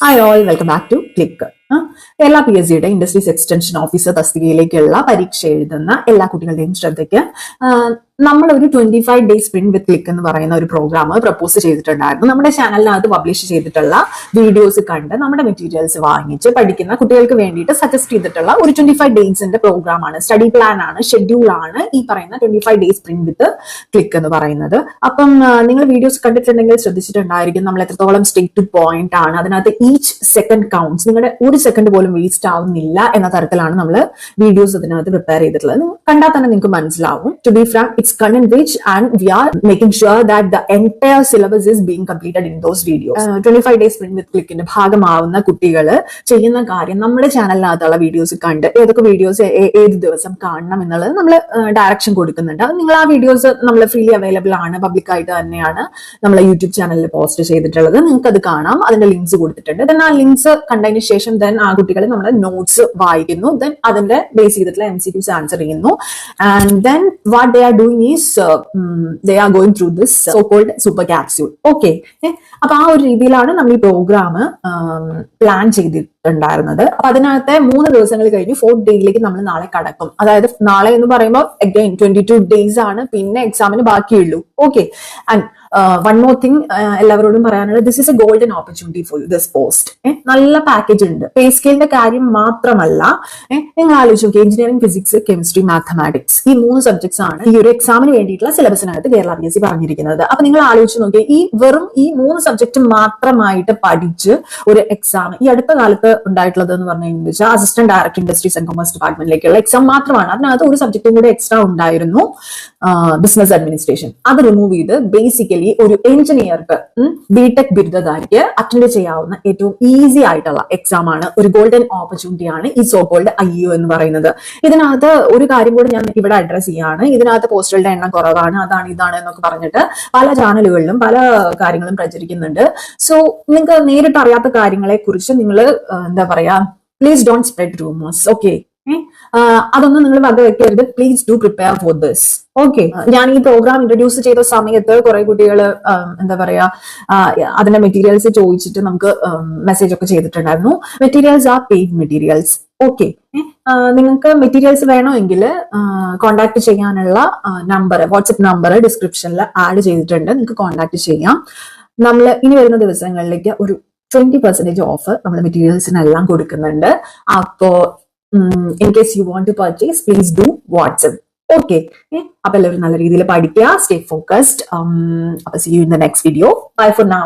Hi all, welcome back to click. എല്ലാ PSCയുടെ industries extension officer തസ്തികയിലേക്കുള്ള പരീക്ഷ എഴുതുന്ന എല്ലാ കുട്ടികളുടെയും ശ്രദ്ധയ്ക്ക് നമ്മൾ ഒരു 25 ഡേയ്സ് സ്പ്രിന്റ് വിത്ത് ക്ലിക്ക് എന്ന് പറയുന്ന ഒരു പ്രോഗ്രാം പ്രപ്പോസ് ചെയ്തിട്ടുണ്ടായിരുന്നു. നമ്മുടെ ചാനലിനകത്ത് പബ്ലിഷ് ചെയ്തിട്ടുള്ള വീഡിയോസ് കണ്ട് നമ്മുടെ മെറ്റീരിയൽസ് വാങ്ങിച്ച് പഠിക്കുന്ന കുട്ടികൾക്ക് വേണ്ടിയിട്ട് സജസ്റ്റ് ചെയ്തിട്ടുള്ള ഒരു 25 ഡേയ്സിന്റെ പ്രോഗ്രാം ആണ്, സ്റ്റഡി പ്ലാൻ ആണ്, ഷെഡ്യൂൾ ആണ് ഈ പറയുന്ന 25 ഡേയ്സ് സ്പ്രിന്റ് വിത്ത് ക്ലിക്ക് എന്ന് പറയുന്നത്. അപ്പം നിങ്ങൾ വീഡിയോസ് കണ്ടിട്ടുണ്ടെങ്കിൽ ശ്രദ്ധിച്ചിട്ടുണ്ടായിരിക്കും നമ്മൾ എത്രത്തോളം സ്റ്റേറ്റ് ടു പോയിന്റ് ആണ്. അതിനകത്ത് ഈച്ച് സെക്കൻഡ് കൗണ്ട്സ്, നിങ്ങളുടെ ഒരു സെക്കൻഡ് പോലും വേസ്റ്റ് ആവുന്നില്ല എന്ന തരത്തിലാണ് നമ്മൾ വീഡിയോസ് അതിനകത്ത് പ്രിപ്പയർ ചെയ്തിട്ടുള്ളത്. കണ്ടാൽ തന്നെ നിങ്ങൾക്ക് മനസ്സിലാവും. To be frank, it's content rich and we are making sure that the entire syllabus is being completed in those videos. 25 days sprint with click ന്റെ ഭാഗമാവുന്ന കുട്ടികൾ ചെയ്യുന്ന കാര്യം നമ്മുടെ ചാനലിനകത്തുള്ള വീഡിയോസ് കണ്ട് ഏതൊക്കെ വീഡിയോസ് ഏത് ദിവസം കാണണം എന്നുള്ളത് നമ്മൾ ഡയറക്ഷൻ കൊടുക്കുന്നുണ്ട്. നിങ്ങൾ ആ വീഡിയോസ് നമ്മൾ ഫ്രീലി അവൈലബിൾ ആണ്, പബ്ലിക് ആയിട്ട് തന്നെയാണ് നമ്മളെ യൂട്യൂബ് ചാനലിൽ പോസ്റ്റ് ചെയ്തിട്ടുള്ളത്. നിങ്ങൾക്ക് അത് കാണാം, അതിന്റെ ലിങ്ക്സ് കൊടുത്തിട്ടുണ്ട്. ദെൻ ആ ലിങ്ക്സ് കണ്ടതിന് ശേഷം ദെൻ ആ കുട്ടികൾ നമ്മുടെ നോട്ട്സ് വായിക്കുന്നു, ദെൻ അതിന്റെ ബേസ് ചെയ്തിട്ടുള്ള MCQs ആൻസർ ചെയ്യുന്നു. And then what they are doing is they are going through this so-called super capsule. Okay, അപ്പൊ ആ ഒരു രീതിയിലാണ് നമ്മൾ ഈ പ്രോഗ്രാം പ്ലാൻ ചെയ്തിട്ടുണ്ടായിരുന്നത്. അപ്പൊ അതിനകത്തെ 3 ദിവസങ്ങൾ കഴിഞ്ഞ് 4th ഡേയിലേക്ക് നമ്മൾ നാളെ കടക്കും. അതായത് നാളെ എന്ന് പറയുമ്പോൾ അഗൈൻ 22 ഡേയ്സ് ആണ്, പിന്നെ എക്സാമിന് ബാക്കിയുള്ളൂ. Okay, and one more thing എല്ലാവരോടും പറയാനുള്ളത്, this is A golden opportunity for this post. നല്ല പാക്കേജ് ഉണ്ട്. പേ സ്കെയിലിന്റെ കാര്യം മാത്രമല്ല, നിങ്ങൾ ആലോചിച്ചു നോക്കി, എഞ്ചിനീയറിംഗ്, ഫിസിക്സ്, കെമിസ്ട്രി, മാത്തമാറ്റിക്സ്, ഈ 3 സബ്ജക്ട്സ് ആണ് ഈ ഒരു എക്സാമിന് വേണ്ടിയിട്ടുള്ള സിലബസിനകത്ത് കേരള PSC പറഞ്ഞിരിക്കുന്നത്. അപ്പൊ നിങ്ങൾ ആലോചിച്ച് നോക്കിയാൽ ഈ വെറും ഈ 3 സബ്ജക്ട് മാത്രമായിട്ട് പഠിച്ച് ഒരു എക്സാം ഈ അടുത്ത കാലത്ത് ഉണ്ടായിട്ടുള്ളത് എന്ന് പറഞ്ഞു കഴിഞ്ഞാൽ assistant director industries and commerce ഡിപ്പാർട്ട്മെന്റിലേക്കുള്ള എക്സാം മാത്രമാണ്. അതിനകത്ത് ഒരു സബ്ജക്റ്റും കൂടെ എക്സ്ട്രാ ഉണ്ടായിരുന്നു, ബിസിനസ് അഡ്മിനിസ്ട്രേഷൻ. അത് റിമൂവ് ചെയ്ത് ബേസിക്കലി ഒരു എഞ്ചിനീയർക്ക്, ബിടെക് ബിരുദധാരിക്ക് അറ്റൻഡ് ചെയ്യാവുന്ന ഏറ്റവും ഈസി ആയിട്ടുള്ള എക്സാം ആണ്, ഒരു ഗോൾഡൻ ഓപ്പർച്യൂണിറ്റി ആണ് ഈ സോ കോൾഡ് IU എന്ന് പറയുന്നത്. ഇതിനകത്ത് ഒരു കാര്യം കൂടി ഞാൻ ഇവിടെ അഡ്രസ് ചെയ്യാണ്. ഇതിനകത്ത് പോസ്റ്റുകളുടെ എണ്ണം കുറവാണ്, അതാണ് ഇതാണ് എന്നൊക്കെ പറഞ്ഞിട്ട് പല ചാനലുകളിലും പല കാര്യങ്ങളും പ്രചരിക്കുന്നുണ്ട്. സോ നിങ്ങൾക്ക് നേരിട്ട് അറിയാത്ത കാര്യങ്ങളെ കുറിച്ച് നിങ്ങൾ എന്താ പറയാ, please don't spread rumours. Okay, അതൊന്നും നിങ്ങൾ വകവെക്കരുത്. Please do prepare for this. Okay, ഞാൻ ഈ പ്രോഗ്രാം ഇൻട്രൊഡ്യൂസ് ചെയ്ത സമയത്ത് കുറെ കുട്ടികൾ എന്താ പറയാ അതിന്റെ മെറ്റീരിയൽസ് ചോദിച്ചിട്ട് നമുക്ക് മെസ്സേജ് ഒക്കെ ചെയ്തിട്ടുണ്ടായിരുന്നു. Materials are paid materials. Okay, നിങ്ങൾക്ക് മെറ്റീരിയൽസ് വേണമെങ്കിൽ കോൺടാക്ട് ചെയ്യാനുള്ള നമ്പർ, വാട്സപ്പ് നമ്പർ ഡിസ്ക്രിപ്ഷനിൽ ആഡ് ചെയ്തിട്ടുണ്ട്. നിങ്ങൾക്ക് കോൺടാക്ട് ചെയ്യാം. നമ്മൾ ഇനി വരുന്ന ദിവസങ്ങളിലേക്ക് ഒരു 20% ഓഫ് നമ്മൾ മെറ്റീരിയൽസിനെല്ലാം കൊടുക്കുന്നുണ്ട്. അപ്പോ in case you want to purchase, please do WhatsApp. Okay, അപ്പൊ എല്ലാവരും നല്ല രീതിയിൽ പഠിക്കുക, stay focused. See you in the next video. Bye for now.